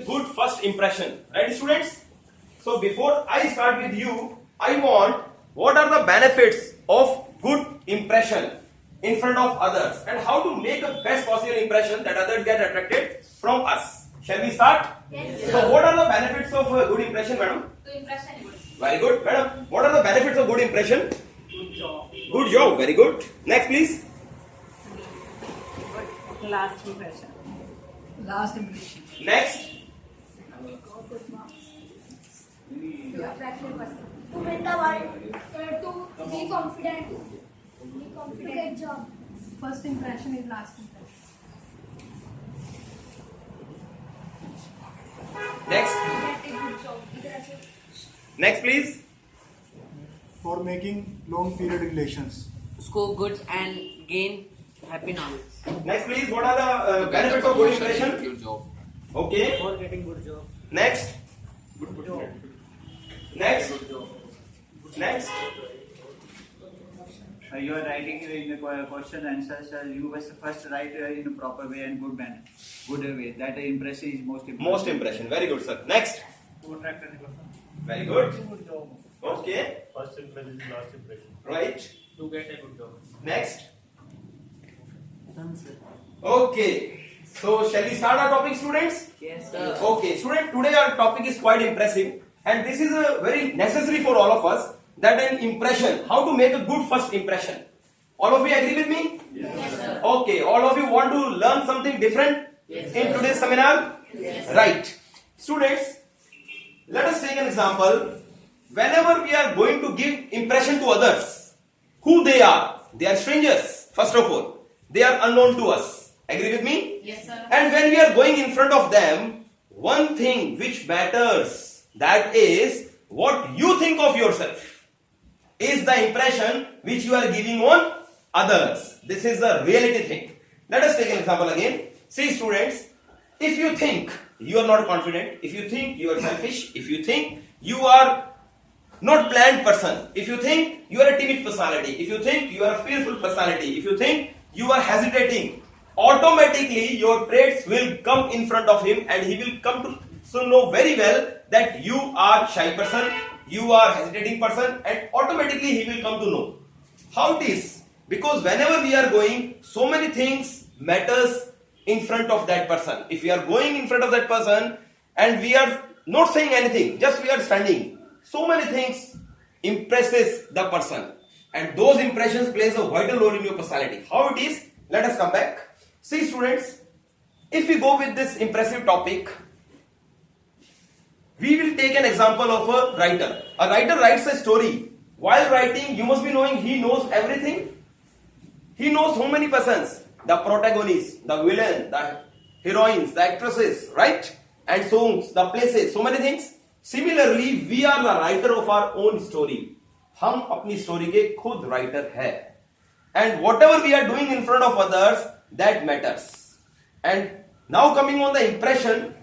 good first impression. Right, students? So before I start with you, I want what are the benefits of good impression in front of others and how to make a best possible impression that others get attracted from us. Shall we start? Yes. So what are the benefits of a good impression, madam? To impression good. Very good, madam. What are the benefits of good impression? Good job. Good job. Very good. Next, please. Last impression. Last impression. Next. To attractive person. To win the world. To be confident. To get job. First impression is last impression. Next. Get a good job. Next, please. For making long period relations. Score good and gain happy knowledge. Next, please. What are the benefits of good impression? Your job. Okay. For getting good job. Next. Next. Next. You are writing in a question answers. You must first write in a proper way and good manner, good way. That impression is most important. Most impression. Very good, sir. Next. To attract any person. Very good. Good job. Okay. First impression is last impression. Right. To get a good job. Next. Done, sir. Okay. So, shall we start our topic, students? Yes, sir. Okay. Student, today our topic is quite impressive. And this is a very necessary for all of us. That an impression. How to make a good first impression. All of you agree with me? Yes, sir. Okay. All of you want to learn something different in today's seminar? Yes. Right. Students, let us take an example. Whenever we are going to give impression to others, who they are strangers, first of all. They are unknown to us. Agree with me? Yes, sir. And when we are going in front of them, one thing which matters, that is what you think of yourself, is the impression which you are giving on others. This is the reality thing. Let us take an example again. See, students, if you think you are not confident, if you think you are selfish, if you think you are not planned person, if you think you are a timid personality, if you think you are a fearful personality, if you think you are hesitating, automatically your traits will come in front of him and he will come to know very well that you are shy person, you are hesitating person, and automatically he will come to know. How it is? Because whenever we are going, so many things matters in front of that person. If we are going in front of that person and we are not saying anything, just we are standing, so many things impresses the person, and those impressions plays a vital role in your personality. How it is? Let us come back. See, students, if we go with this impressive topic, we will take an example of a writer. A writer writes a story. While writing, you must be knowing he knows everything. He knows so many persons, the protagonists, the villain, the heroines, the actresses, right? And songs, the places, so many things. Similarly, we are the writer of our own story. हम अपनी story के खुद writer है. And whatever we are doing in front of others, that matters. And now coming on the impression,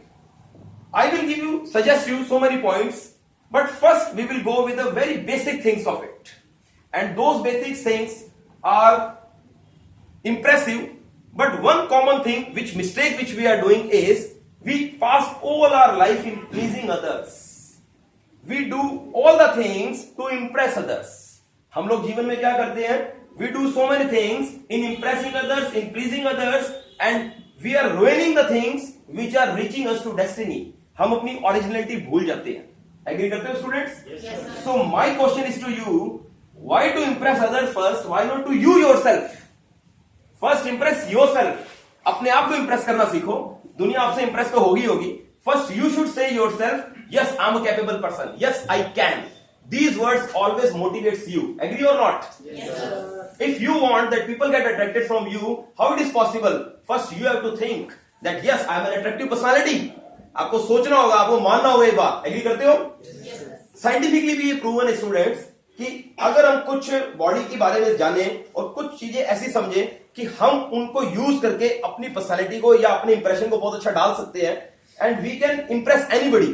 I will suggest you so many points, but first we will go with the very basic things of it. And those basic things are impressive, but one common thing, mistake which we are doing is, we pass all our life in pleasing others. We do all the things to impress others. हम लोग जीवन में क्या करते हैं? We do so many things in impressing others, in pleasing others, and we are ruining the things which are reaching us to destiny. हम अपनी originality भूल जाते हैं. Agree करते हो students? Yes, sir. So my question is to you, why to impress others first? Why not to you yourself? First impress yourself. अपने आप को impress करना सीखो. दुनिया आपसे impress तो होगी. First you should say yourself, yes, I am a capable person. Yes, I can. These words always motivates you. Agree or not? Yes, sir. If you want that people get attracted from you, how it is possible? First you have to think that yes, I am an attractive personality. आपको सोचना होगा, आपको मानना होगा ये बात. Agree करते हो? साइंटिफिकली भी ये प्रूवन है स्टूडेंट्स कि अगर हम कुछ बॉडी के बारे में जाने और कुछ चीजें ऐसी समझे कि हम उनको यूज करके अपनी पर्सनालिटी को या अपने इंप्रेशन को बहुत अच्छा डाल सकते हैं, and we can impress anybody.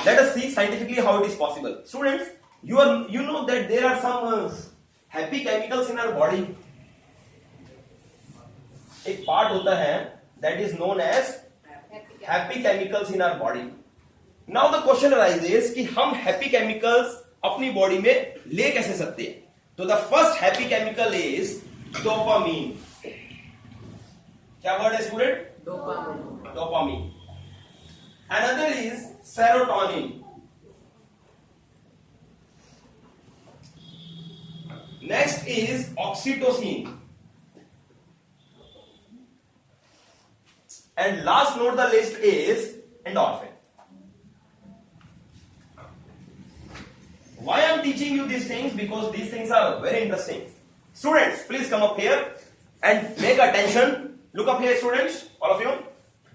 Let us see scientifically how it is possible. Students, you know that there are some happy chemicals in our body. एक पार्ट होता है that is known as happy chemicals in our body. Now the question arises कि हम happy chemicals अपनी body में ले कैसे सकते हैं? तो the first happy chemical is dopamine. क्या वर्ड है student? Dopamine. Another is serotonin. Next is oxytocin. And last note the list is endorphin. Why I am teaching you these things? Because these things are very interesting. Students, please come up here and make attention. Look up here, students, all of you.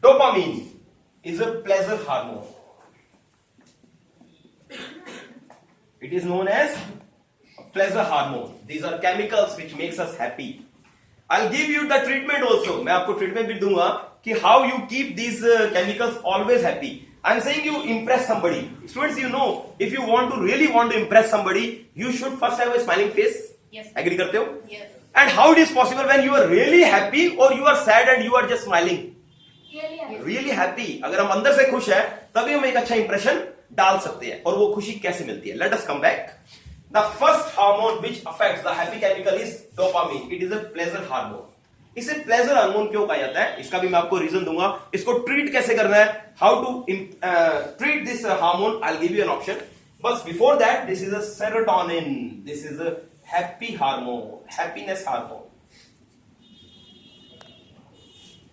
Dopamine is a pleasure hormone. It is known as pleasure hormone. These are chemicals which makes us happy. I'll give you the treatment also. मैं आपको treatment भी दूंगा कि how you keep these chemicals always happy. I'm saying you impress somebody. Students, you know, if you really want to impress somebody, you should first have a smiling face. Yes. Agree करते हो? Yes. And how it is possible when you are really happy or you are sad and you are just smiling? Really happy. अगर हम अंदर से खुश हैं, तभी हम एक अच्छा इंप्रेशन डाल सकते हैं. और वो खुशी कैसे मिलती है? Let us come back. The first hormone which affects the happy chemical is dopamine. It is a pleasure hormone. इसे प्लेजर हार्मोन क्यों कहा जाता है? इसका भी मैं आपको रीजन दूंगा. इसको ट्रीट कैसे करना है? How to treat this hormone? I'll give you an option. But before that, this is a serotonin. This is a happy hormone, happiness hormone.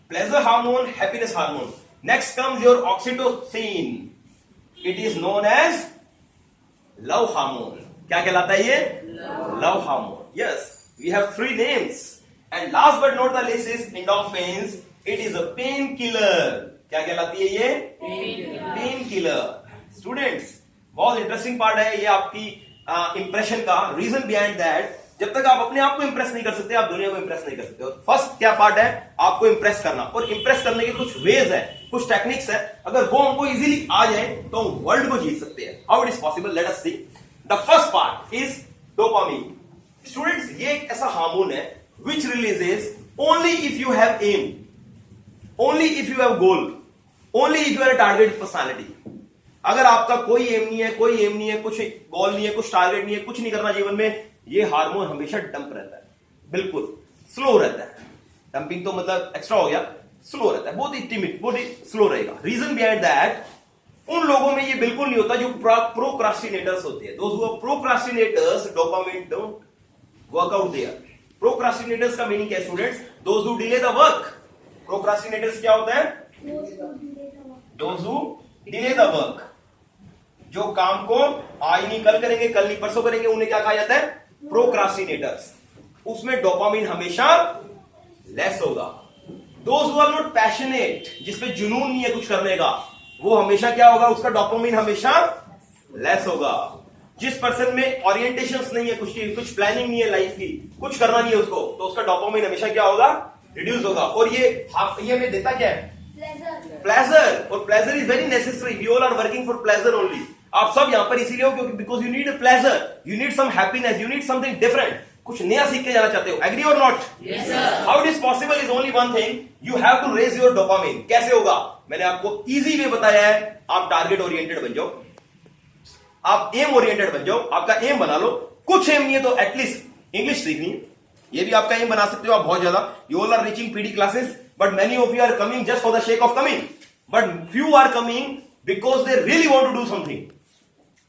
Pleasure hormone, happiness hormone. Next comes your oxytocin. It is known as love hormone. क्या कहलाता है ये? Love hormone. Yes, we have 3 names. And last but not the least is endorphins. It is a painkiller. क्या कहलाती है ये? Painkiller. Students, बहुत interesting part है ये आपकी इंप्रेशन का. रीजन बिहाइंड दैट, जब तक आप अपने आप को इंप्रेस नहीं कर सकते, आप दुनिया को इंप्रेस नहीं कर सकते. फर्स्ट क्या पार्ट है? आपको इंप्रेस करना. और इंप्रेस करने के कुछ वेज है, कुछ टेक्निक्स है. अगर वो हमको इजीली आ जाए तो हम वर्ल्ड को जीत सकते हैं. How it is possible? Let us see. The first part is dopamine. Students, ये एक ऐसा हार्मोन है which releases only if you have aim, only if you have goal, only if you are a target personality. अगर आपका कोई M नहीं है, कोई एम नहीं है, कुछ गोल नहीं है, कुछ टारगेट नहीं है, कुछ नहीं करना जीवन में, ये हार्मोन हमेशा डंप रहता है. बिल्कुल स्लो रहता है. डंपिंग तो मतलब एक्स्ट्रा हो गया, स्लो रहता है. बहुत ही टिमिड, बहुत ही स्लो रहेगा. रीजन बिहाइंड दैट, उन लोगों में ये बिल्कुल नहीं होता जो प्रोक्रास्टिनेटर्स होते हैं. Those who are procrastinators, dopamine don't work out there. Procrastinators का मीनिंग क्या है students? Those who delay the work. Procrastinators क्या होता है? Those who delay the work. जो काम को आज नहीं कल करेंगे, कल नहीं परसों करेंगे, उन्हें क्या कहा जाता है? प्रोक्रास्टिनेटर्स. उसमें डोपामिन हमेशा लेस होगा. Those who are not passionate, जिसपे जुनून नहीं है कुछ करने का, वो हमेशा क्या होगा? उसका डोपामिन हमेशा लेस होगा. जिस पर्सन में ओरिएंटेशंस नहीं है, कुछ प्लानिंग नहीं है लाइफ की, कुछ करना नहीं है उसको, तो उसका डोपामिन हमेशा क्या होगा? रिड्यूस होगा. और ये हमें देता क्या है? प्लेजर. और pleasure is very necessary. We all are working for pleasure only. आप सब यहां पर इसीलिए हो क्योंकि because you need a pleasure, you need some happiness, you need something different. कुछ नया सीख के जाना चाहते हो. एग्री और not? How it is possible is only one thing, you have to raise your dopamine. कैसे होगा? मैंने आपको इजी वे बताया है. आप टारगेट ओरिएंटेड बन जाओ, आप एम ओरिएंटेड बन जाओ. आपका एम बना लो. कुछ एम नहीं है तो एटलीस्ट इंग्लिश सीखनी है, ये भी आपका एम बना सकते हो आप बहुत ज्यादा. You all are reaching PD classes, but many of you are coming just for the sake of coming, but few are coming because they really want to do something.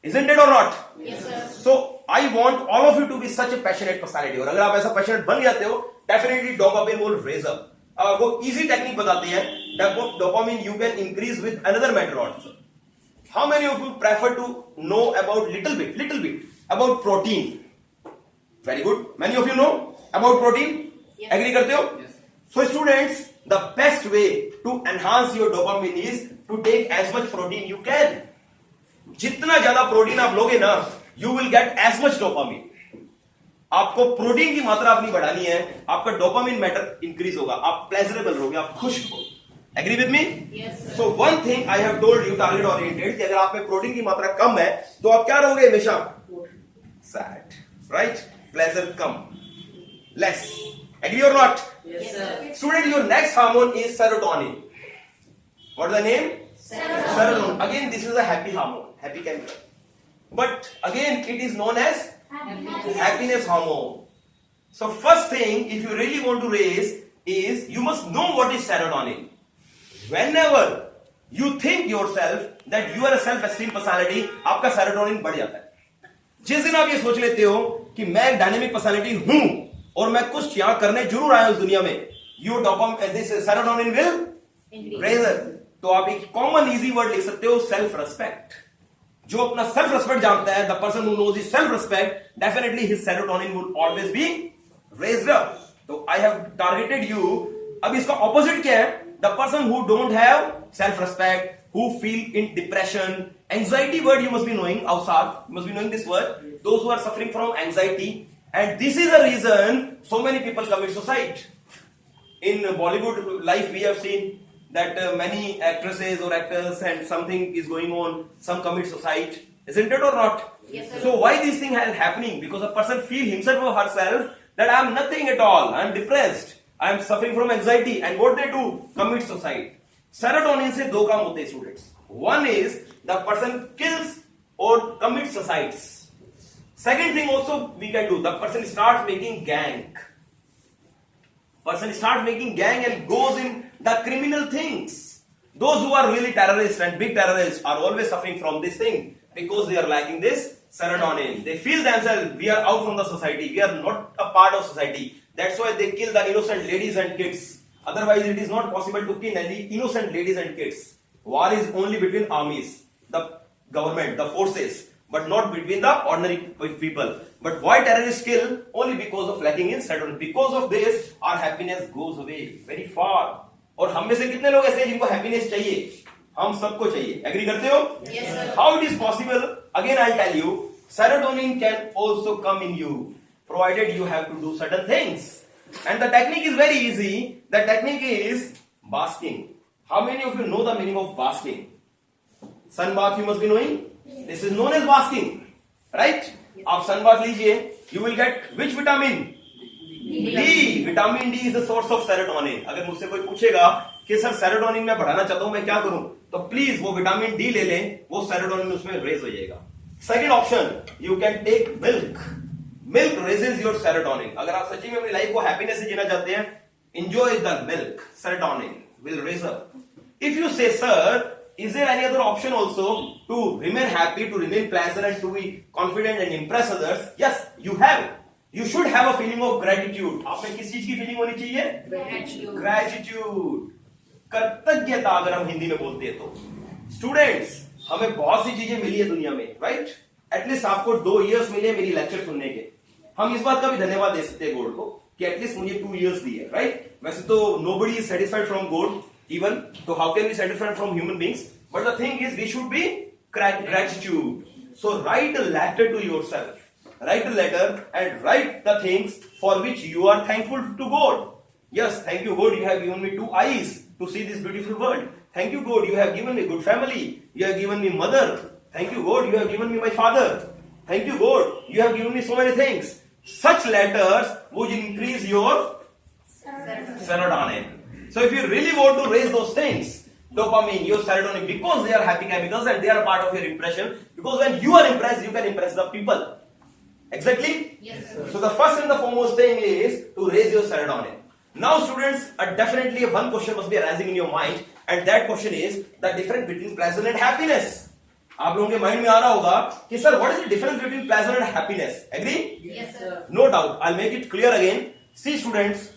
Isn't it or not? Yes, sir. So I want all of you to be such a passionate personality. और अगर आप ऐसा passionate बन जाते हो, definitely dopamine will raise up. वो easy technique बताते हैं. Dopamine you can increase with another method also. How many of you prefer to know about little bit about protein? Very good. Many of you know about protein. Yes. Agree करते हो? Yes. So students, the best way to enhance your dopamine is to take as much protein you can. जितना ज्यादा protein आप लोगे ना, you will get as much dopamine. आपको protein की मात्रा अपनी बढ़ानी है, आपका डोपामिन मैटर इंक्रीज होगा, आप प्लेजरेबल रहोगे, आप खुश हो. Agree with me? So one thing I have told you target oriented, कि अगर आप में प्रोटीन की मात्रा कम है तो आप क्या रहोगे? हमेशा सैड, राइट? प्लेजर कम, लेस. एग्री और not? Yes, sir. Student, your next hormone is serotonin. What is the name? Serotonin. Again, this is a happy hormone, happy chemical. But again, it is known as happiness hormone. So first thing, if you really want to raise, is you must know what is serotonin. Whenever you think yourself that you are a self-esteem personality, आपका serotonin बढ़ जाता है. जिस दिन आप ये सोच लेते हो कि मैं एक डायनेमिक पर्सनालिटी हूं और मैं कुछ यहां करने जरूर आया हूं इस दुनिया में, you this serotonin will raise. तो आप एक कॉमन इजी वर्ड लिख सकते हो, सेल्फ रेस्पेक्ट. जो अपना सेल्फ रेस्पेक्ट जानता है, the person who knows his self respect, definitely his serotonin will always be raised up. तो आई हैव टारगेटेड यू. अब इसका ऑपोजिट क्या है? The person who don't have self respect, who feel in depression, anxiety word you must be knowing, Avsad, you must be knowing this word. Those who are suffering from anxiety, and this is the reason so many people commit suicide. In Bollywood life, we have seen that many actresses or actors and something is going on, some commit suicide, isn't it or not? Yes, sir. So why these things are happening? Because a person feel himself or herself that I am nothing at all, I am depressed, I am suffering from anxiety, and what they do? Commit suicide. Serotonin से दो काम होते हैं students. One is the person kills और commits suicides. Second thing also we can do, the person start making gang. Person start making gang and goes in the criminal things. Those who are really terrorists and big terrorists are always suffering from this thing because they are lacking this serotonin. They feel themselves, we are out from the society, we are not a part of society. That's why they kill the innocent ladies and kids. Otherwise, it is not possible to kill any innocent ladies and kids. War is only between armies, the government, the forces, but not between the ordinary people. But why terrorists kill? Only because of lacking in serotonin. Because of this, our happiness goes away very far. और हम में से कितने लोग ऐसे हैं जिनको happiness चाहिए? हम सबको चाहिए. Agree करते हो? Yes, sir. How it is possible? Again, I'll tell you. Serotonin can also come in you, provided you have to do certain things. And the technique is very easy. The technique is basking. How many of you know the meaning of basking? Sun bath you must be knowing. This is known as basking, right? आप sun bath लीजिए, you will get which vitamin? D. Vitamin D is the source of serotonin. अगर मुझसे कोई पूछेगा कि sir serotonin मैं बढ़ाना चाहता हूं, मैं क्या करूं? तो प्लीज वो विटामिन डी ले लें, वो सेरोटोनिन उसमें रेज हो जाएगा. Second option, you can take milk. Milk raises your serotonin. अगर आप सच्ची में अपनी लाइफ को हैप्पीनेस से जीना चाहते हैं, enjoy the milk. Serotonin will raise up. If you say, sir, is there any other option also to remain happy, to remain pleasant, and to be confident and impress others? Yes, you have. You should have a feeling of gratitude. आप में किस चीज की feeling होनी चाहिए? Gratitude. Gratitude. कृतज्ञता अगर हम हिंदी में बोलते हैं तो. Students, हमें बहुत सी चीजें मिली है दुनिया में, right? एटलीस्ट आपको 2 years मिले मेरी लेक्चर सुनने के. हम इस बात का भी धन्यवाद दे सकते हैं गॉड को कि एटलीस्ट मुझे 2 years दिए, राइट? वैसे तो nobody is satisfied from God even, तो how can we satisfied from human beings? But the thing is, we should be gratitude. So write a letter to yourself. Write a letter and write the things for which you are thankful to God. Yes, thank you God, you have given me 2 eyes to see this beautiful world. Thank you God, you have given me good family. You have given me mother. Thank you God, you have given me my father. Thank you God, you have given me so many things. Such letters would increase your serotonin. So if you really want to raise those things, dopamine, your serotonin, because they are happy chemicals and they are a part of your impression, because when you are impressed, you can impress the people. Exactly? Yes, sir. So the first and the foremost thing is to raise your serotonin. Now students, definitely one question must be arising in your mind, and that question is the difference between pleasure and happiness. आप लोगों के mind में आ रहा होगा कि sir what is the difference between pleasure and happiness? Agree? Yes, sir. No doubt. I'll make it clear again. See students,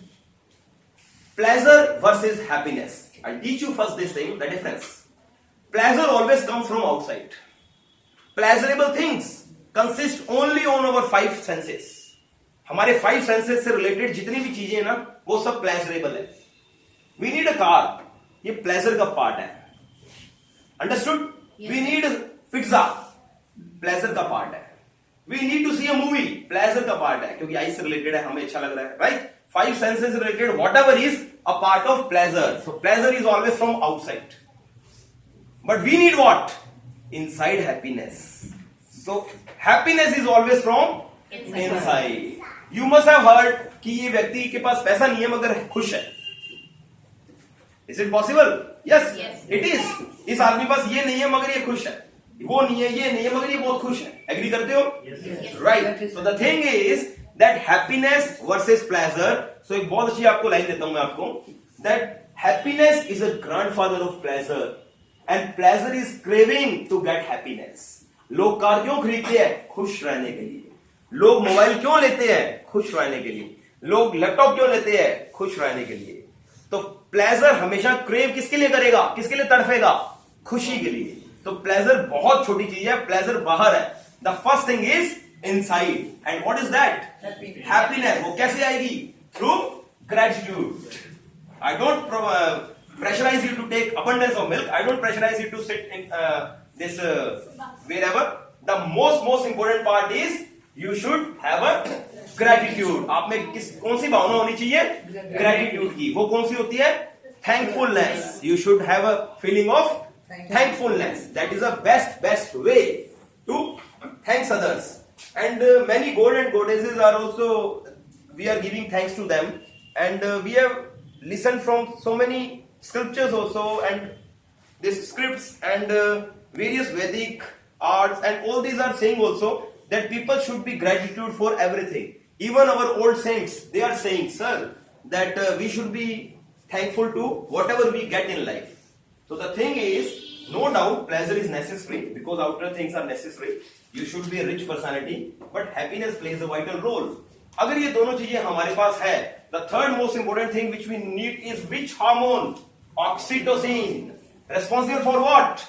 pleasure versus happiness. I'll teach you first this thing, the difference. Pleasure always comes from outside. Pleasurable things consist only on our 5 senses. हमारे 5 senses से related जितनी भी चीजें हैं ना, वो सब pleasurable है. We need a car. ये pleasure का पार्ट है. Understood? Yes. We need pizza, pleasure का पार्ट है. We need to see a movie, pleasure का पार्ट है, क्योंकि आई से रिलेटेड है, हमें अच्छा लग रहा है, right? 5 senses related, whatever is a part of pleasure. So pleasure is always from outside. But we need what? Inside happiness. So happiness is always from inside. You must have heard कि ये व्यक्ति के पास पैसा नहीं है मगर खुश है. Is it possible? Yes, Yes. It is. इस आदमी पास ये नहीं है मगर ये खुश है, वो नहीं है, ये नहीं है मगर ये बहुत खुश है। एग्री करते हो? Yes. Right. So the thing is that happiness versus pleasure. सो एक बहुत अच्छी आपको लाइन देता हूं मैं आपको, that happiness is a grandfather of pleasure and pleasure is craving to get happiness. लोग कार क्यों खरीदते हैं? खुश रहने के लिए। लोग मोबाइल क्यों लेते हैं? खुश रहने के लिए। लोग लैपटॉप क्यों लेते हैं? खुश रहने के लिए। तो प्लेजर हमेशा क्रेव किसके लिए करेगा? किसके लिए तड़फेगा? खुशी के लिए। तो प्लेजर बहुत छोटी चीज है, प्लेजर बाहर है। The first thing is inside, and what is that? Happiness. वो कैसे आएगी? Through gratitude. I don't pressurize you to take abundance of milk. I don't pressurize you to sit in this wherever. The most important part is you should have a gratitude. आप में कौन सी भावना होनी चाहिए? Gratitude की। वो कौन सी होती है? Thankfulness. You should have a feeling of thankfulness. That is the best way to thanks others. And many god and goddesses are also, we are giving thanks to them, and we have listened from so many scriptures also, and these scripts and various Vedic arts and all these are saying also that people should be gratitude for everything. Even our old saints, they are saying, sir, that we should be thankful to whatever we get in life. So the thing is, no doubt pleasure is necessary because outer things are necessary. You should be a rich personality, but happiness plays a vital role. अगर ये दोनों चीजें हमारे पास है, the third most important thing which we need is which hormone? Oxytocin. Responsible for what?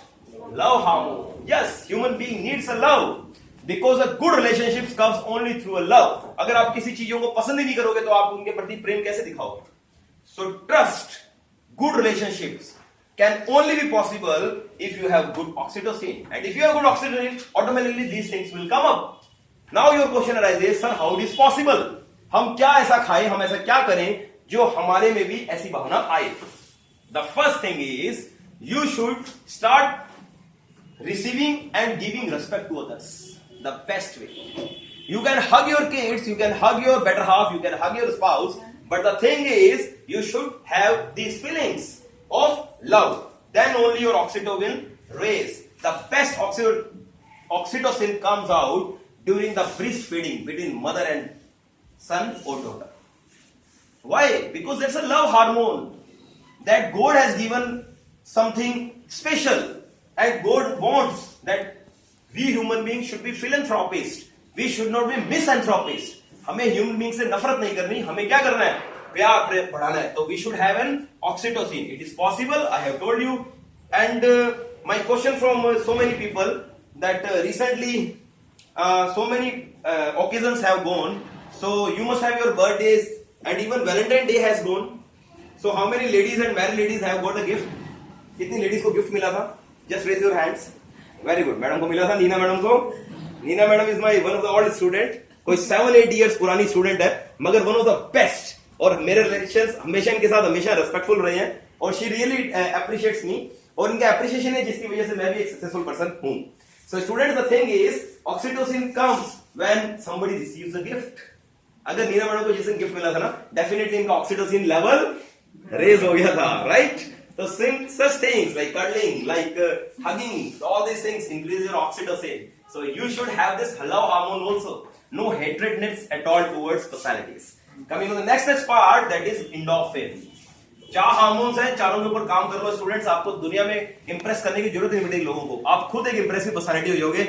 Love hormone. Yes, human being needs a love because a good relationship comes only through a love. अगर आप किसी चीजों को पसंद ही नहीं करोगे तो आप उनके प्रति प्रेम कैसे दिखाओगे? So trust, good relationships can only be possible if you have good oxytocin. And if you have good oxytocin, automatically these things will come up. Now your question arises, sir, how it is possible? हम क्या ऐसा खाएं, हम ऐसा क्या करें जो हमारे में भी ऐसी भावना आए? The first thing is you should start receiving and giving respect to others. The best way. You can hug your kids, you can hug your better half, you can hug your spouse, but the thing is you should have these feelings of love. Then only your oxytocin will raise. The best oxytocin comes out during the breastfeeding between mother and son or daughter. Why? Because that's a love hormone that God has given something special, and God wants that we human beings should be philanthropists. We should not be misanthropists. हमें human beings से नफरत नहीं करनी, हमें क्या करना है? प्यार बढ़ाना है। तो we should have an oxytocin. It is possible, I have told you. And my question from so many people that recently so many occasions have gone. So you must have your birthdays, and even Valentine Day has gone. So how many ladies and married ladies have got a gift? कितनी ladies को gift मिला था? Just raise your hands. Very good. Madam को मिला था, Neena madam को. Neena madam is my one of the old student. कोई 7-8 years पुरानी student है, मगर one of the best. और मेरे रिलेशंस हमेशा इनके साथ हमेशा रेस्पेक्टफुल रहे हैं, और she really appreciates me. और इनका appreciation है जिसकी वजह से मैं भी एक successful person हूँ. So students, the thing is, oxytocin comes when somebody receives a gift. अगर नीना मैडम को जिस दिन गिफ्ट मिला था ना, डेफिनेटली इनका ऑक्सीटोसिन लेवल रेज हो गया था, राइट? तो such things like cuddling, like hugging, all these things increase your oxytocin. So you should have this love hormone also. No hatredness at all towards personalities. Coming to the next part, that is endorphin. 4 hormones हैं, चारों के ऊपर काम कर लो students. आपको दुनिया में Impress करने की जरूरत नहीं पड़ेगी लोगों को, आप खुद एक इंप्रेसिव पर्सनालिटी हो जाओगे।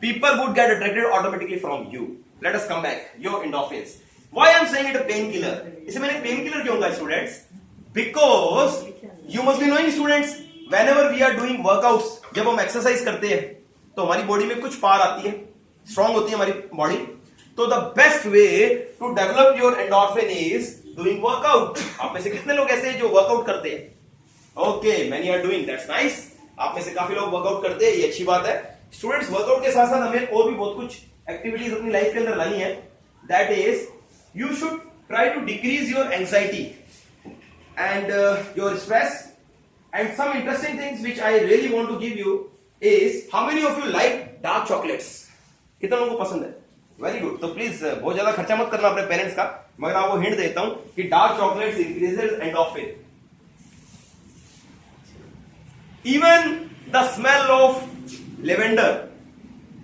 People would get attracted automatically from you. Let us come back. Your endorphins. Why I'm saying it a painkiller? इसे मैंने painkiller क्यों कहा students? Because you must be knowing students, whenever we are doing workouts, जब हम exercise करते हैं तो हमारी बॉडी में कुछ पावर आती है, स्ट्रांग होती है हमारी बॉडी। तो the best way to develop your endorphin is doing workout. आप में से कितने लोग ऐसे हैं जो वर्कआउट करते हैं? Okay, many are doing, that's nice. आप में से काफी लोग वर्कआउट करते हैं, ये अच्छी बात है। स्टूडेंट्स, वर्कआउट के साथ साथ हमें और भी बहुत कुछ एक्टिविटीज अपनी लाइफ के अंदर लानी है। That is, you should try to decrease your anxiety and your stress. And some interesting things which I really want to give you is, how many of you like dark chocolates? कितने लोगों को पसंद है? Very good. तो please बहुत ज्यादा खर्चा मत करना अपने पेरेंट्स का, मगर आपको हिंट देता हूं कि dark chocolates increases endorphin. Even the smell of lavender,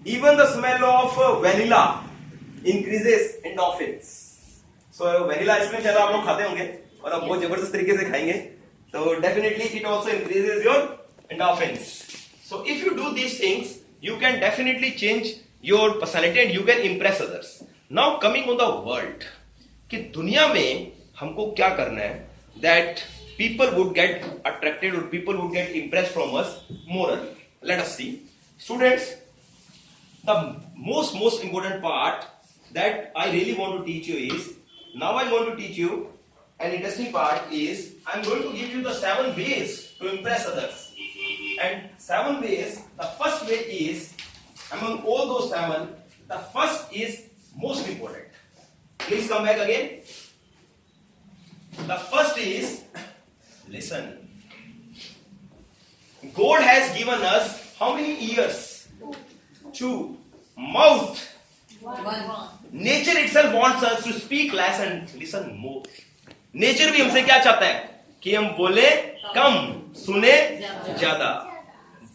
even the smell of vanilla increases endorphins. So vanilla ice cream शायद आप लोग खाते होंगे और आप बहुत जबरदस्त तरीके से खाएंगे. So definitely it also increases your endorphins. So if you do these things, you can definitely change your personality and you can impress others. Now coming on the world, कि दुनिया में हमको क्या करना है that people would get attracted or people would get impressed from us morally. Let us see. Students, the most important part that I really want to teach you is, now I want to teach you an interesting part is, I am going to give you the 7 ways to impress others. And 7 ways, the first way is, among all those 7, the first is most important. Please come back again. The first is, listen. God has given us how many ears? 2. Mouth. 1. Nature itself wants us to speak less and listen more. Nature भी हमसे क्या चाहता है कि हम बोले कम, सुने ज्यादा.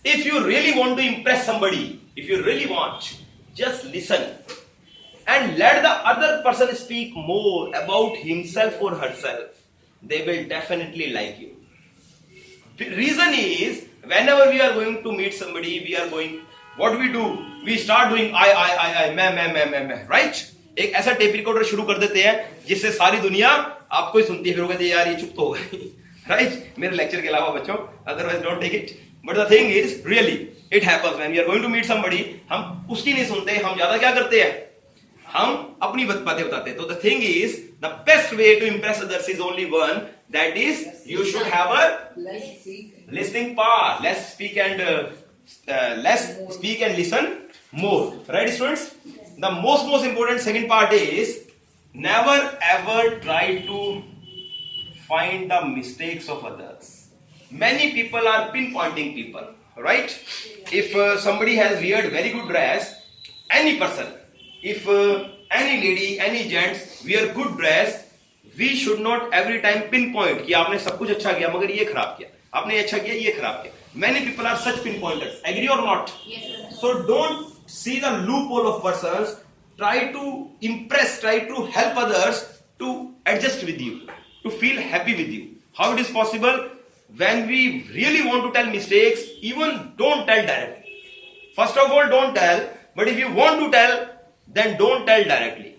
If you really want to impress somebody, if you really want, just listen and let the other person speak more about himself or herself. They will definitely like you. The reason is, whenever we are going to meet somebody, we are going, what we do? We start doing I, मैं, right? एक ऐसा tape recorder शुरू कर देते हैं जिससे सारी दुनिया आपको ही सुनती है, फिर वो कहते हैं यार ये चुप तो हो गई, राइट? मेरे लेक्चर के अलावा बच्चों, otherwise don't take it. But the thing is really it happens when we are going to meet somebody, हम उसकी नहीं सुनते, हम ज्यादा क्या करते हैं, हम अपनी बातें बताते हैं. तो the thing is the best way to impress others is only one, that is you should have a listening power. Let's speak and listen more. Right, students? The most important second part is, never ever try to find the mistakes of others. Many people are pinpointing people, right? If somebody has weared very good dress, any person, if any lady, any gents wear good dress, we should not every time pinpoint कि आपने सब कुछ अच्छा किया मगर ये खराब किया, आपने ये अच्छा किया ये खराब किया. Many people are such pinpointers. Agree or not? Yes, sir. So don't see the loophole of persons. Try to impress, try to help others to adjust with you, to feel happy with you. How it is possible? When we really want to tell mistakes, even don't tell directly. First of all, don't tell. But if you want to tell, then don't tell directly.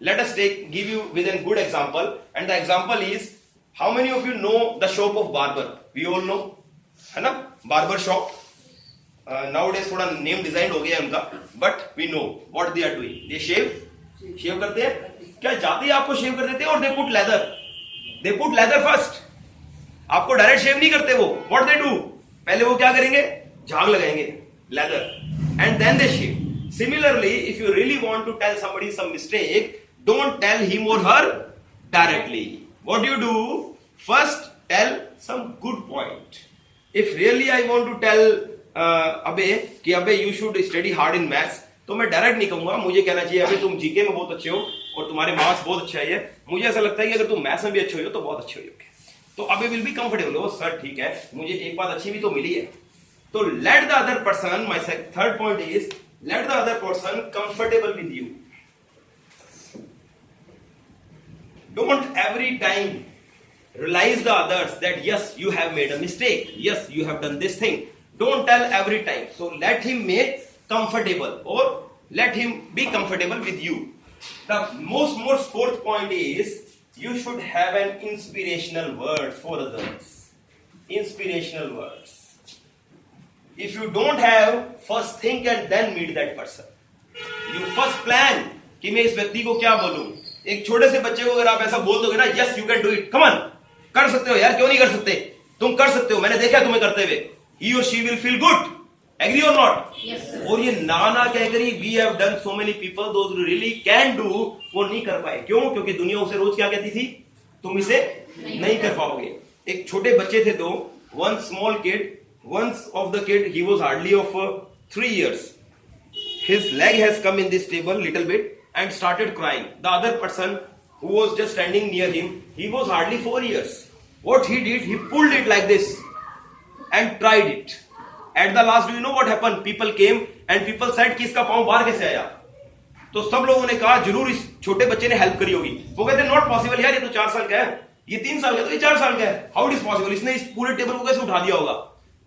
Let us give you with a good example. And the example is, how many of you know the shop of barber? We all know, है ना? Barber shop. Nowadays थोड़ा name design हो गया है उनका, but we know what they are doing. They shave करते हैं. क्या जाते ही आपको shave कर देते हैं और they put leather first. आपको डायरेक्ट शेव नहीं करते वो. What they do? पहले वो क्या करेंगे? झाग लगाएंगे, leather, and then they shave. Similarly, if you really want to tell somebody some mistake, don't tell him or her directly. What do? First, tell some good point. If really I want to tell अबे you should study hard in maths, तो मैं direct नहीं कहूंगा. मुझे कहना चाहिए अबे तुम जीके में बहुत अच्छे हो और तुम्हारे मार्क्स बहुत अच्छे आए हैं. मुझे ऐसा लगता है कि अगर तुम मैथ्स में भी अच्छे हो तो बहुत अच्छे हो. तो अबे विल बी कंफर्टेबल. ओ सर ठीक है, मुझे एक बात अच्छी भी तो मिली है. तो let the other person, my third point is, let the other person comfortable with you. Don't every time realize the others that yes, you have made a mistake, yes, you have done this thing. Don't tell every time. So let him make comfortable, or let him be comfortable with you. The most fourth point is, you should have an inspirational word for others. Inspirational words. If you don't have, first think and then meet that person. You first plan कि मैं इस व्यक्ति को क्या बोलूं. एक छोटे से बच्चे को अगर आप ऐसा बोल दोगे ना, yes you can do it, come on, कर सकते हो यार, क्यों नहीं कर सकते, तुम कर सकते हो, मैंने देखा तुम्हें करते हुए. He or she will feel good. Agree or not? Yes, sir. और ये ना कहकर ही we have done so many people, those who really can do, वो नहीं कर पाए. क्यों? क्योंकि दुनिया उसे रोज क्या कहती थी, तुम इसे नहीं कर पाओगे. एक छोटे बच्चे थे दो, one small kid. Once of the kid, he was hardly of 3 years. His leg has come in this table little bit and started crying. The other person who was just standing near him, he was hardly 4 years. What he did, he pulled it like this and tried it. At the last, do you know what happened? People came and people said कि इसका पाँव बाहर कैसे आया? तो सब लोगों ने कहा जरूर इस छोटे बच्चे ने हेल्प करी होगी. वो कहते हैं नॉट पॉसिबल यार, ये तो 4 साल का है, ये 3 साल का, तो ये 4 साल का है. How it is possible? इसने इस पूरे टेबल को कैसे उठा दिया होगा?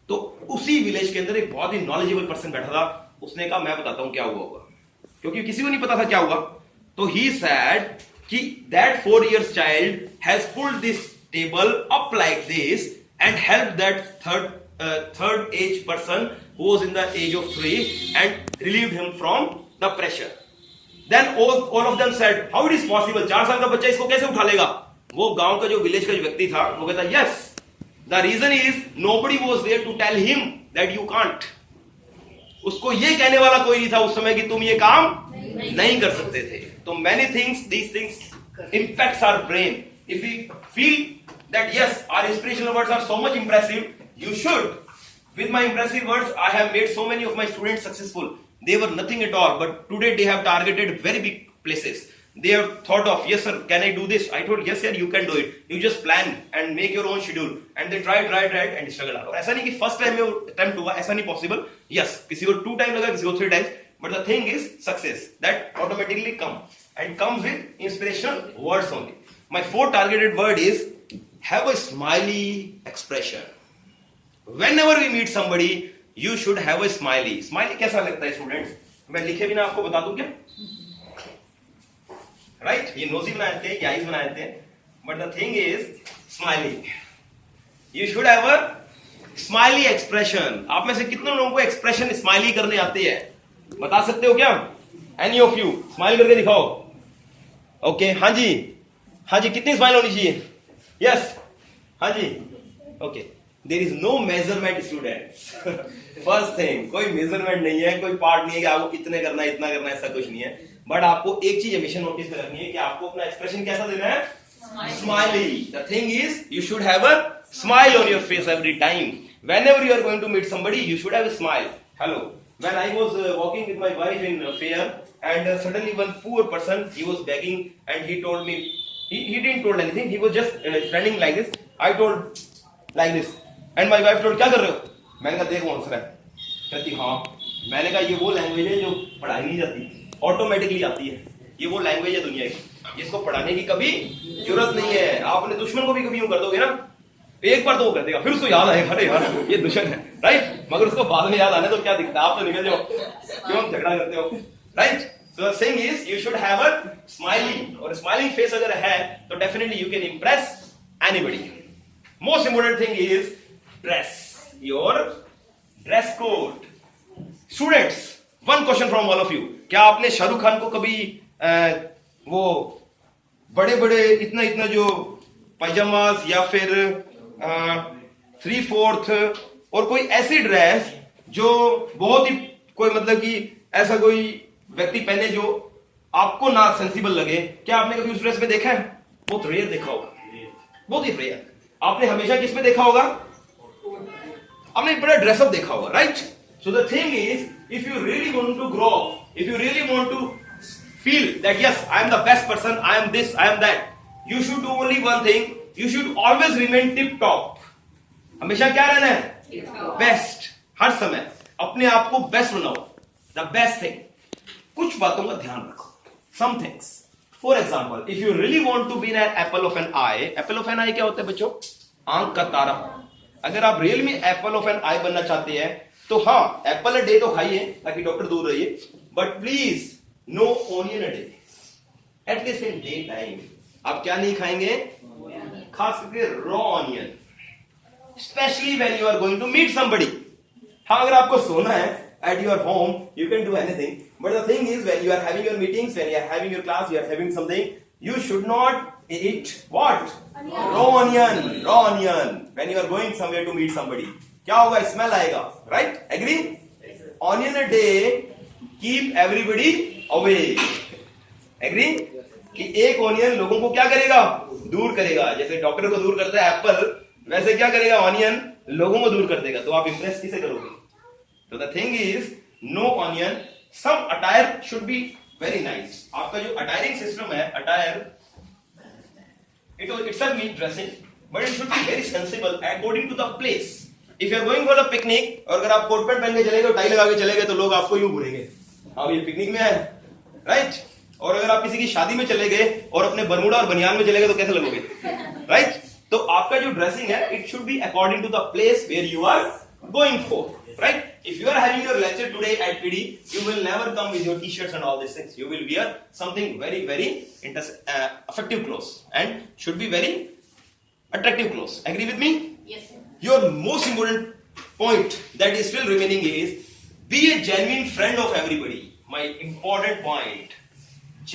तो उसी विलेज के अंदर एक बहुत ही नॉलेजेबल पर्सन बैठा था. उसने कहा मैं बताता हूं क्या हुआ होगा, क्योंकि किसी को नहीं पता था क्या हुआ. तो ही सेड कि that 4 years child has pulled this table up like this and helped that third age person who was in the age of 3 and relieved him from the pressure. Then all of them said, how it is possible? 4 साल का बच्चा इसको कैसे उठा लेगा? वो गांव का जो विलेज का जो व्यक्ति था वो कहता yes, the reason is nobody was there to tell him that you can't. उसको ये कहने वाला कोई नहीं था उस समय कि तुम ये काम नहीं कर सकते थे. तो many things, these things impacts our brain. If we feel that yes, our inspirational words are so much impressive, you should. With my impressive words, I have made so many of my students successful. They were nothing at all, but today they have targeted very big places. They have thought of, yes sir, can I do this? I told, yes sir, you can do it. You just plan and make your own schedule. And they tried and struggled out. ऐसा नहीं कि first time में attempt हुआ, ऐसा नहीं possible. Yes, किसी को 2 times लगा, किसी को 3 times. But the thing is success that automatically comes with inspirational words only. My 4th targeted word is have a smiley expression. Whenever we meet somebody, you should have a smiley. Smiley कैसा लगता है students? मैं लिखे बिना आपको बता दूं क्या? राइट? ये नोजी बनाए थे, ये आईज बनाए थे. But the thing is smiley. You should have a smiley expression. आप में से कितने लोगों को एक्सप्रेशन स्माइली करने आती है? बता सकते हो क्या? Any of you स्माइल करके दिखाओ. ओके, हाँ जी, हाँ जी, कितनी स्माइल होनी चाहिए? यस, हाँ जी, okay. There is no measurement students. First thing, कोई मेजरमेंट नहीं है, कोई पार्ट नहीं है कि आपको कितने करना है, इतना करना है, ऐसा कुछ नहीं है. बट आपको एक चीज हमेशा नोटिस करनी है कि आपको अपना एक्सप्रेशन कैसा देना है? Smiley. The thing is you should have a smile on your face every time. Whenever you are going to meet somebody, you should have a smile. Hello. When I was walking with my wife in fair, and suddenly one poor person, he was begging, and he told me, he didn't told anything. He was just standing like this. I told like this, and my wife told, क्या कर रहे हो? मैंने कहा देख कौन सा है. कहती हाँ. मैंने कहा ये वो लैंग्वेज है जो पढ़ाई नहीं जाती, ऑटोमेटिकली आती है. ये वो लैंग्वेज है दुनिया की जिसको पढ़ाने की कभी जरूरत नहीं है. आप अपने दुश्मन को भी कभी यूं कर दोगे ना, एक बार तो वो कर देगा, फिर उसको याद आएगा अरे यार ये दुश्मन है, राइट? मगर उसको बाद में याद आने तो क्या दिखता है, आप तो निकल जाओ, क्यों हम झगड़ा करते हो, right? So the thing is you should have a smiley, और स्माइलिंग फेस अगर है तो definitely you can Impress anybody. Most important thing is dress, your dress code. Students, one question from all of you. क्या आपने शाहरुख खान को कभी वो बड़े बड़े इतना जो पायजामास या फिर 3/4 और कोई ऐसी ड्रेस जो बहुत ही कोई मतलब कि ऐसा कोई व्यक्ति पहने जो आपको ना सेंसिबल लगे, क्या आपने कभी उस ड्रेस में देखा है? बहुत रेयर देखा होगा, बहुत ही रेयर. आपने हमेशा किस में देखा होगा? आपने बड़ा ड्रेसअप देखा होगा, right? So the thing is if you really want to grow, if you really want to feel that yes I am the best person, I am this, I am that, you should do only one thing. You should always remain tip top. हमेशा क्या रहना है? Best. हर समय अपने आप को best बनाओ. The best thing. कुछ बातों का ध्यान रखो. Some things. For example, if you really want to be an apple of an eye, apple of an eye क्या होता है बच्चों? आंख का तारा. अगर आप रियल में एप्पल ऑफ एन आई बनना चाहते हैं तो हाँ, एप्पल अ डे तो खाइए ताकि डॉक्टर दूर रहिए, but please no onion a day, at least in day time. आप क्या नहीं खाएंगे? खास करके raw onion, specially when you are going to meet somebody. हाँ, अगर आपको सोना है at your home, you can do anything, but the thing is when you are having your meetings, when you are having your class, you are having something, you should not eat what? Raw onion. Raw onion when you are going somewhere to meet somebody. क्या होगा? Smell आएगा, right? Agree? Onion a day keep everybody away. Agree? कि एक onion लोगों को क्या करेगा? दूर करेगा. जैसे डॉक्टर को दूर करता है एप्पल, वैसे क्या करेगा? ऑनियन लोगों को दूर कर देगा. तो आप इंप्रेस किसे करोगे? तो the thing is no onion. Some attire should be very nice. आपका जो अटायरिंग सिस्टम है, attire it it's mean dressing, but it should be very sensible according to the place. If you are going for a picnic और अगर आप coat pant पहन के चले गए, टाई लगा के चले गए, तो लोग आपको यूं घूरेंगे, हाँ ये पिकनिक में है, राइट? और अगर आप किसी की शादी में चले गए और अपने बरमूडा और बनियान में चले गए तो कैसे लगोगे, राइट? तो आपका जो ड्रेसिंग है, it should be according to the place where you are going for, right? If you are having your lecture today at PD, you will never come with your t-shirts and all these things. You will wear something very, very effective clothes and should be very attractive clothes. Agree with me? Yes, sir. Your most important point that is still remaining is be a genuine friend of everybody. My important point.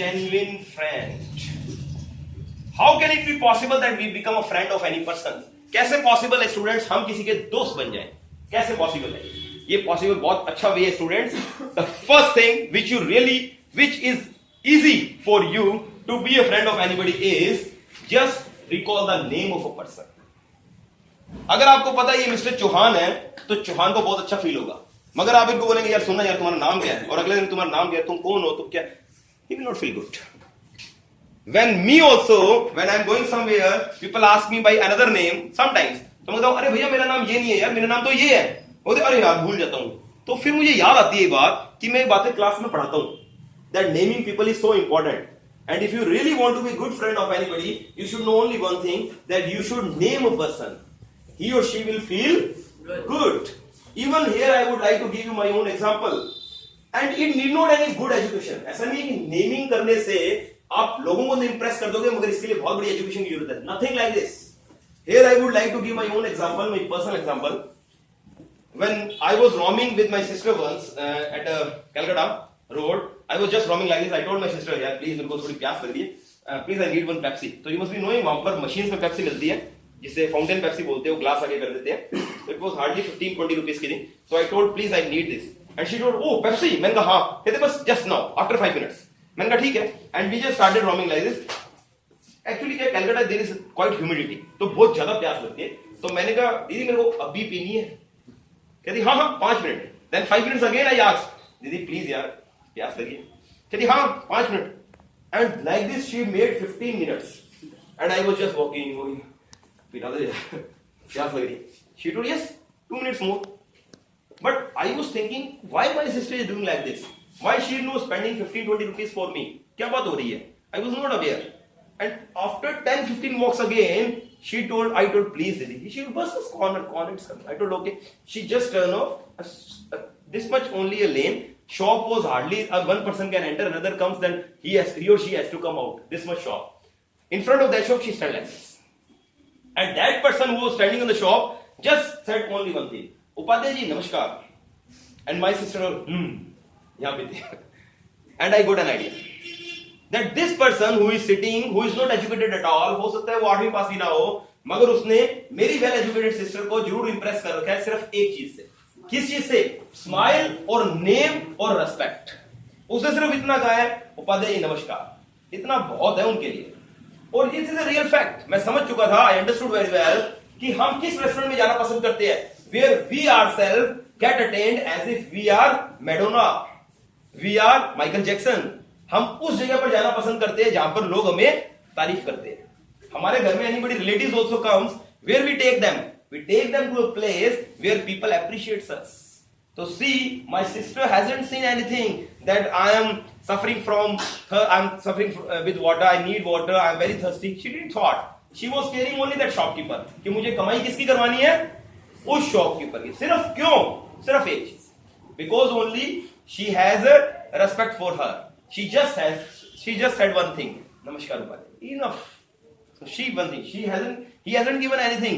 Genuine friend. How can it be possible that we become a friend of any person? कैसे possible है students हम किसी के दोस्त बन जाएं? कैसे possible है ये? पॉसिबल बहुत अच्छा वे है students. The first thing which is easy for you to be a friend of anybody is just recall the name of a person. अगर आपको पता है ये मिस्टर चौहान है तो चौहान को बहुत अच्छा फील होगा, मगर आप इनको बोलेंगे यार सुनना यार तुम्हारा नाम क्या है, और अगले दिन तुम्हारा नाम क्या है, तुम कौन हो, तुम क्या, he will not feel good. When me also, when I am going somewhere, people ask me by another name sometimes. तो मैं कहता हूं अरे भैया मेरा नाम ये नहीं है यार, मेरा नाम तो ये है, बोलते अरे यार भूल जाता हूं. तो फिर मुझे याद आती है ये बात कि मैं एक बातें क्लास में पढ़ाता हूं, that naming people is so important. And if you really want to be a good friend of anybody, you should know only one thing, that you should name a person. He or she will feel good. Even here I would like to give you my own example. And it need not any good education. ऐसा नहीं है कि naming करने से आप लोगों को Impress कर दोगे, मगर इसके लिए बहुत बड़ी एजुकेशन की जरूरत है. Nothing like this. Here I would like to give my own example, my personal example. When I was roaming with my sister once at Calcutta road, I was just roaming like this. I told my sister, "यार please मेरे को थोड़ी प्यास लग रही है. Please I need one Pepsi." तो you must be knowing वहाँ पर machines में Pepsi मिलती है, जिसे फाउंटेन पेप्सी बोलते हैं, वो ग्लास आगे कर देते हैं. It was hardly 15-20 rupees की थी. So I told, "Please I need this." And she told, "Oh Pepsi." मैंने कहा हाँ. कहते बस just now after 5 minutes. मैंने कहा ठीक है. And we just started roaming like this. Actually क्या Calcutta there is quite humidity, तो बहुत ज्यादा प्यास लगती है. तो मैंने कहा दीदी मेरे को अभी पीनी है. कहती हाँ हाँ 5 minute. Then 5 minutes again I asked दीदी प्लीज यार प्यास लगी. कहती हाँ 5 minute. And like this she made 15 minutes and I was just walking, पिला दे प्यास लग रही. She told yes 2 minutes more. But I was thinking why my sister is doing like this, why she is no spending 15-20 rupees for me, क्या बात हो रही है? I was not aware. And after 10-15 walks again, I told, please, Didi. She bus this corner, it's coming. I told, okay. She just turned off this much only a lane. Shop was hardly one person can enter. Another comes, then he or she has to come out. This much shop. In front of that shop, she stand like this. And that person who was standing in the shop just said only one thing. Upadhyay ji, namaskar. And my sister, yahan pe thi. And I got an idea. That this person who is sitting, who is not educated at all, हो सकता है वो 8वीं पास भी ना हो, मगर उसने मेरी वेल एजुकेटेड सिस्टर को जरूर इंप्रेस कर रखा है सिर्फ एक चीज से. किस चीज से? स्माइल और नेम और रेस्पेक्ट. उसने सिर्फ इतना कहा है उपाध्याय नमस्कार. इतना बहुत है उनके लिए. और this is a real fact. मैं समझ चुका था, आई अंडरस्टूड वेरी वेल कि हम किस रेस्टोरेंट में जाना पसंद करते हैं, where we ourselves get attend as if we are Madonna, we are Michael Jackson. हम उस जगह पर जाना पसंद करते हैं जहां पर लोग हमें तारीफ करते हैं. हमारे घर में anybody relatives also comes, where we take them to a place where people appreciates us. तो see my sister hasn't seen anything that I am suffering from her, I am suffering with water, I need water, I am very thirsty. She didn't thought, she was caring only that shopkeeper कि मुझे कमाई किसकी करवानी है, उस shopkeeper की. सिर्फ क्यों? सिर्फ एक चीज, because only she has a respect for her. She just said one thing, namaskar Upadhyay. Enough. So he hasn't given anything,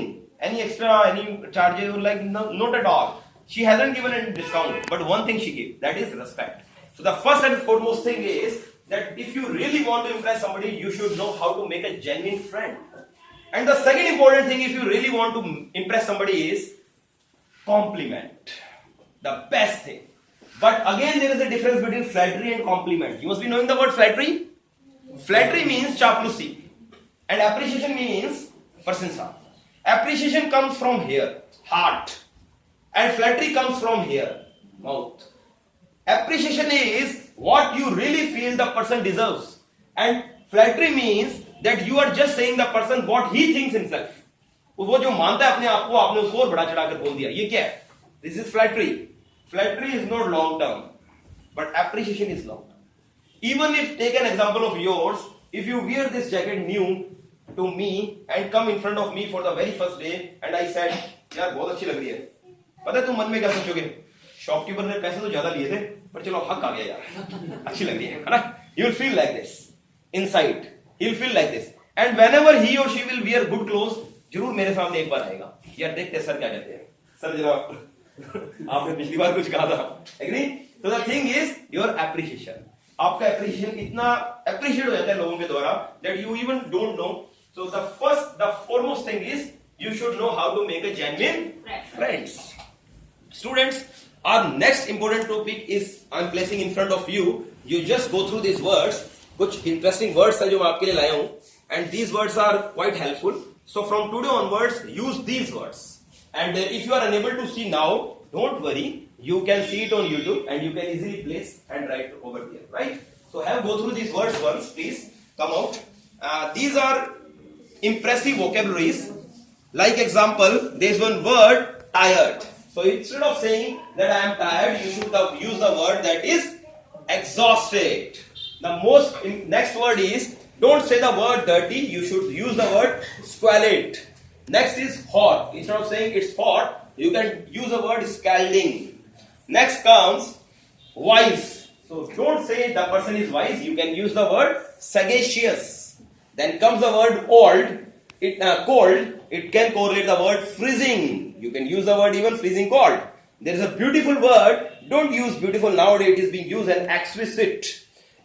any extra, any charges, or like no, not at all. She hasn't given any discount, but one thing she gave, that is respect. So the first and foremost thing is that if you really want to impress somebody, you should know how to make a genuine friend. And the second important thing, if you really want to impress somebody, is compliment. The best thing. But again, there is a difference between flattery and compliment. You must be knowing the word flattery. Flattery means chaaplusi, and appreciation means prasansa. Appreciation comes from here, heart, and flattery comes from here, mouth. Appreciation is what you really feel the person deserves, and flattery means that you are just saying the person what he thinks himself. वो जो मानता है अपने आप को, आपने उसको और बड़ा चढ़ाकर बोल दिया, ये क्या है? This is flattery. Flattery is not long term, but appreciation is long term. Even if take an example of yours, if you wear this jacket new to me and come in front of me for the very first day and I said, यार बहुत अच्छी लग रही है, पता है तुम मन में क्या सोचोगे? शॉपकीपर ने पैसे तो ज्यादा लिए थे, पर चलो हक आ गया यार, अच्छी लग रही है ना? You will feel like this inside. He will feel like this. And whenever he or she will wear good clothes, जरूर मेरे सामने एक बार आएगा, यार देखते सर क्या कहते हैं. सर जरा आपने पिछली बार कुछ कहा था. Agree? So the thing is your appreciation. आपका एप्रिशिएशन इतना एप्रिशिएट हो जाता है लोगों के द्वारा that you even don't know. So the foremost thing is you should know how to make a genuine friends. Students, our next important topic is I'm placing in front of you. You just go through these words. कुछ interesting words है जो मैं आपके लिए लाया हूं, and these words are quite helpful. So from today onwards, use these words. And if you are unable to see now, don't worry. You can see it on YouTube and you can easily place and write over there, right? So have go through these words once, please. Come out. These are impressive vocabularies. Like example, there is one word, tired. So instead of saying that I am tired, you should have used the word that is exhausted. The next word is, don't say the word dirty, you should use the word squalid. Next is hot. Instead of saying it's hot, you can use the word scalding. Next comes wise. So don't say the person is wise. You can use the word sagacious. Then comes the word old. Cold. It can correlate the word freezing. You can use the word even freezing cold. There is a beautiful word. Don't use beautiful nowadays. It is being used and exquisite.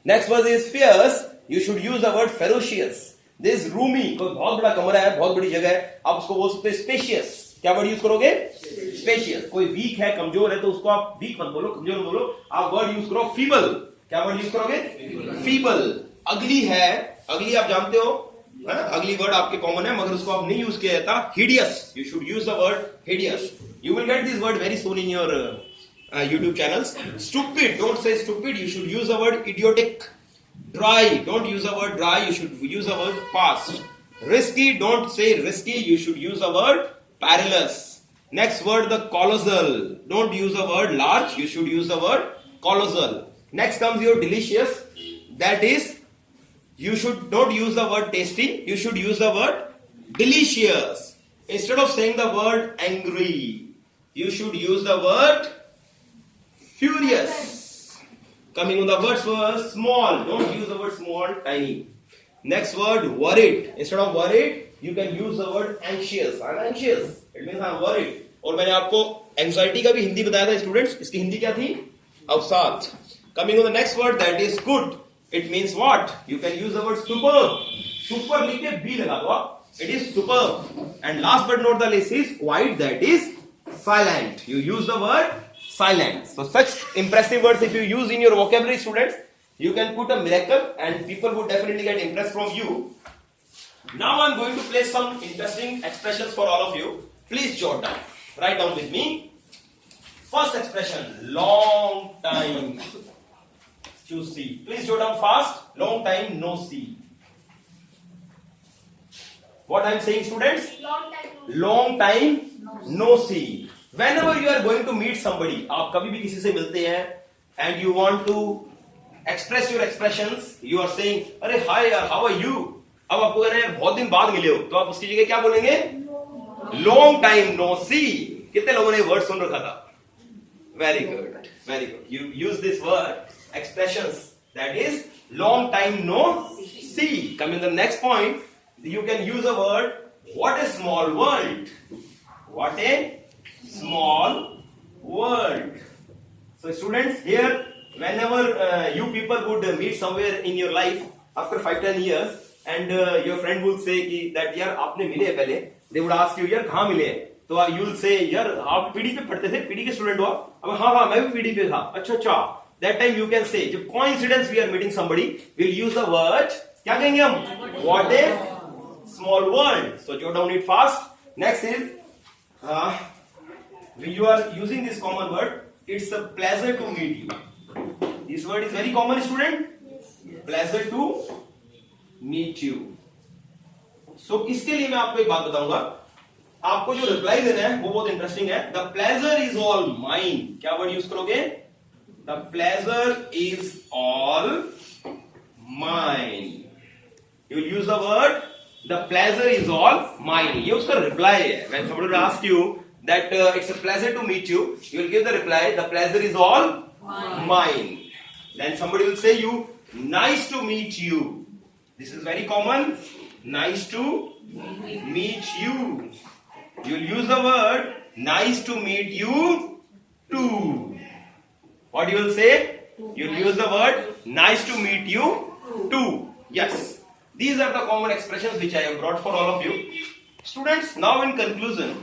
Next word is fierce. You should use the word ferocious. This is roomy. कोई बहुत बड़ा कमरा है, बहुत बड़ी जगह है, आप उसको बोल सकते हैं spacious. क्या वर्ड यूज करोगे? स्पेशियस. कोई वीक है, कमजोर है, तो उसको आप वीक मत बोलो, कमजोर मत बोलो, आप वर्ड यूज करो फीबल. क्या वर्ड यूज करोगे? फीबल. अगली है, अगली आप जानते हो, है ना? अगली वर्ड आपके कॉमन है, मगर उसको आप नहीं यूज किया जाता. Hideous. You should use the word hideous. You will get this word very soon in your YouTube channels. Stupid. Don't say stupid. You should use the word idiotic. Dry. Don't use the word dry. You should use the word past. Risky. Don't say risky. You should use the word perilous. Next word, the colossal. Don't use the word large. You should use the word colossal. Next comes your delicious. That is, you should not use the word tasty. You should use the word delicious. Instead of saying the word angry, you should use the word furious. Coming on the words were small. Don't use the word small, tiny. Next word, worried. Instead of worried, you can use the word anxious. I'm anxious. It means I'm worried. और मैंने आपको anxiety का भी हिंदी बताया था students. इसकी हिंदी क्या थी? अवसाद. Coming on the next word, that is good. It means what? You can use the word superb. Super लिख के B लगा दो आप. It is superb. And last but not the least is quiet. That is silent. You use the word silent. So such impressive words if you use in your vocabulary, students, you can put a miracle and people would definitely get impressed from you. Now I'm going to place some interesting expressions for all of you. Please jot down. Write down with me. First expression, long time to see. Please jot down fast. Long time no see. What I'm saying, students? Long time no see. Whenever you are going to meet somebody, आप कभी भी किसी से मिलते हैं and you want to express your expressions, you are saying, अरे hi यार, how are you? अब आपको कहना है बहुत दिन बाद मिले हो, तो आप उसकी जगह क्या बोलेंगे? Long time no see. कितने लोगों ने वर्ड सुन रखा था? Very good, very good. You use this word, expressions, that is long time no see. Coming to the next point, you can use a word, what a small world. What a small world. So students, here whenever you people would meet somewhere in your life after 5-10 years and your friend will say कि that यार आपने मिले पहले, they would ask you यार कहाँ मिले, तो you will say यार आप पीडी पे पढ़ते थे, पीडी के स्टूडेंट हो आप? अब हाँ मैं भी पीडी पे था. अच्छा अच्छा. That time you can say जब coincidence we are meeting somebody, we'll use the word, क्या कहेंगे हम? What a small world. So jot down it fast. Next is when you are using this common word, it's a pleasure to meet you. This word is very common, student. Pleasure to meet you. So इसके लिए मैं आपको एक बात बताऊंगा. आपको जो reply देना है वो बहुत इंटरेस्टिंग है. The pleasure is all mine. क्या वर्ड यूज करोगे? The pleasure is all mine. You will use the word the pleasure is all mine. ये उसका रिप्लाई है. When somebody will ask you that it's a pleasure to meet you, you will give the reply the pleasure is all mine. Then somebody will say you nice to meet you. This is very common. Nice to meet you. You will use the word nice to meet you too. What you will say? You will use the word nice to meet you too. Yes. These are the common expressions which I have brought for all of you. Students, now in conclusion,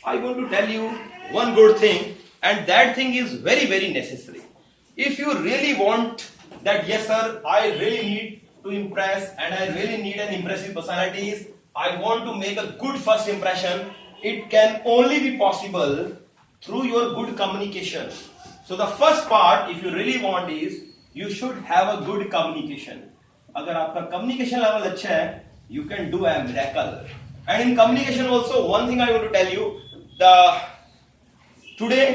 I want to tell you one good thing, and that thing is very, very necessary. If you really want that, yes sir, I really need to impress and I really need an impressive personalities, I want to make a good first impression, it can only be possible through your good communication. So the first part, if you really want, is you should have a good communication. अगर आपका communication level अच्छा है, you can do a miracle. And in communication also, one thing I want to tell you, today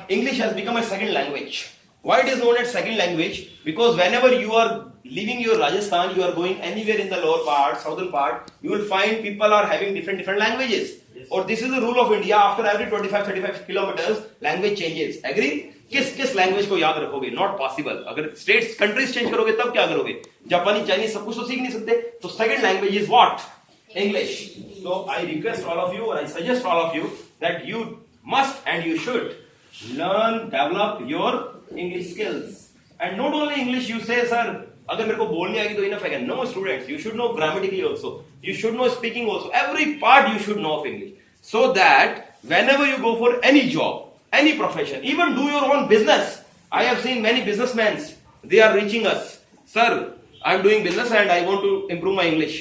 English has become a second language. Why it is known as second language? Because whenever you are leaving your Rajasthan, you are going anywhere in the lower part, southern part, you will find people are having different languages. Or this is the rule of India. After every 25-35 kilometers, language changes. Agree? किस language को याद रखोगे? Not possible. अगर states countries change करोगे तब क्या करोगे? जापानी, चाइनीज सब कुछ तो सीख नहीं सकते. तो second language is what? English. So I request all of you, or I suggest all of you, that you must and you should learn, develop your English skills. And not only English, you say, sir, अगर मेरे को बोलनी आएगी तो enough है. No, students, you should know grammatically also. You should know speaking also. Every part you should know of English, so that whenever you go for any job, any profession, even do your own business. I have seen many businessmen, they are reaching us, sir, I am doing business and I want to improve my English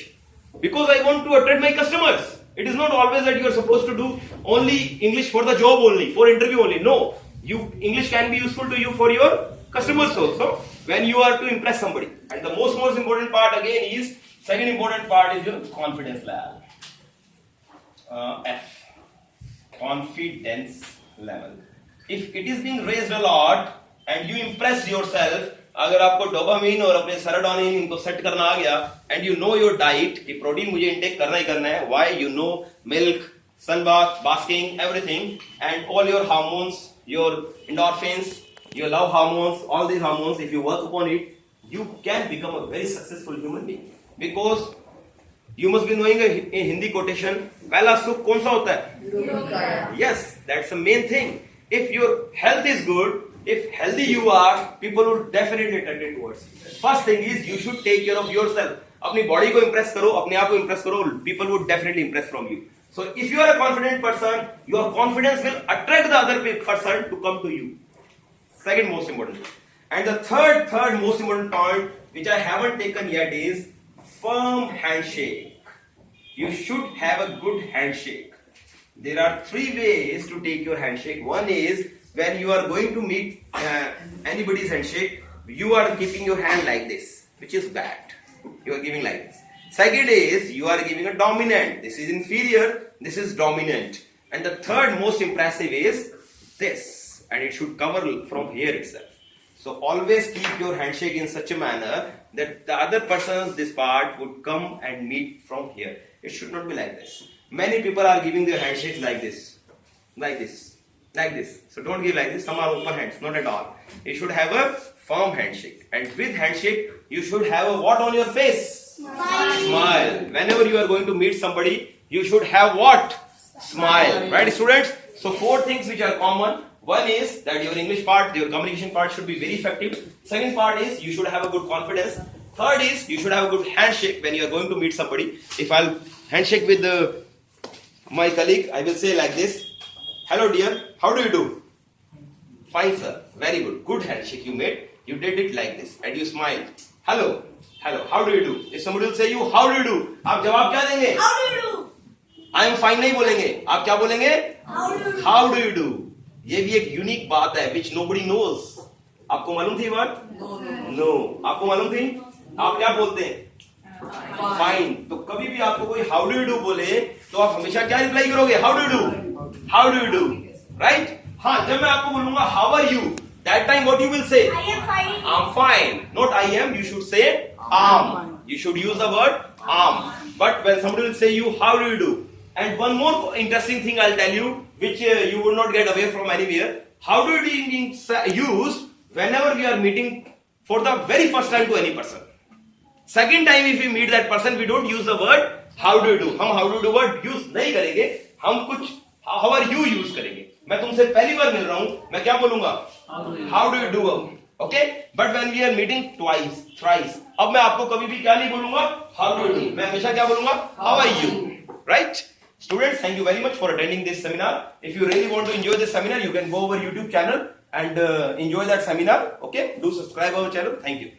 because I want to attract my customers. It is not always that you are supposed to do only English for the job only, for interview only. No, English can be useful to you for your customers also when you are to impress somebody. And the most important part again is, second important part is your confidence level. F, confidence level. If it is being raised a lot and you impress yourself, अगर आपको dopamine और अपने serotonin इनको set करना आ गया, and you know your diet कि protein मुझे intake करना ही करना है, why you know milk, sunbath, basking, everything, and all your hormones, your endorphins, your love hormones, all these hormones, if you work upon it, you can become a very successful human being. Because you must be knowing a Hindi quotation, पहला सुख कौन सा होता है? Yes, that's the main thing. If your health is good, if healthy you are, people will definitely attract towards you. First thing is you should take care of yourself. अपनी body को impress करो, अपने आप को impress करो, people would definitely impress from you. So if you are a confident person, your confidence will attract the other person to come to you. Second most important. And the third most important point, which I haven't taken yet, is firm handshake. You should have a good handshake. There are 3 ways to take your handshake. One is when you are going to meet anybody's handshake, you are keeping your hand like this, which is bad. You are giving like this. Second is you are giving a dominant. This is inferior, this is dominant. And the third most impressive is this, and it should cover from here itself. So always keep your handshake in such a manner that the other person's this part would come and meet from here. It should not be like this. Many people are giving their handshakes like this, like this, like this. So don't give like this. Some are open hands, not at all. You should have a firm handshake. And with handshake, you should have a what on your face? Smile. Whenever you are going to meet somebody, you should have what? Smile. Right, students? So 4 things which are common. One is that your English part, your communication part should be very effective. Second part is you should have a good confidence. Third is you should have a good handshake when you are going to meet somebody. If I'll handshake with my colleague, I will say like this. Hello dear, how do you do? Fine sir, very good. Good handshake you made. You did it like this and you smiled. Hello, hello, how do you do? If somebody will say you, how do you do? आप जवाब क्या देंगे? How do you do? I am fine नहीं बोलेंगे. आप क्या बोलेंगे? How do you do? How do you do? ये भी एक यूनिक बात है which nobody knows. आपको मालूम थी बात? No. आपको मालूम थी? आप क्या बोलते हैं? Fine. तो कभी भी आपको कोई how do you do बोले तो आप हमेशा क्या रिप्लाई करोगे? How do do, how do do, right? हाँ, जब मैं आपको बोलूंगा how are you, that time what you will say? I am fine. I'm fine. Not I am. You should say am. You should use the word am. But when somebody will say you, how do you do? And one more interesting thing I'll tell you, which you will not get away from anywhere. How do you use whenever we are meeting for the very first time to any person? Second time if we meet that person, we don't use the word how do you do. हम how do you do word use नहीं करेंगे. हम कुछ how are you use करेंगे. मैं तुमसे पहली बार मिल रहा हूं, मैं क्या बोलूंगा? How do you do? Okay? But when we are meeting twice, thrice, अब मैं आपको कभी भी क्या नहीं बोलूंगा? How do you do? मैं हमेशा क्या बोलूंगा? How are you? Right? Students, thank you very much for attending this seminar. If you really want to enjoy this seminar, you can go over YouTube channel and enjoy that seminar. Okay? Do subscribe our channel. Thank you.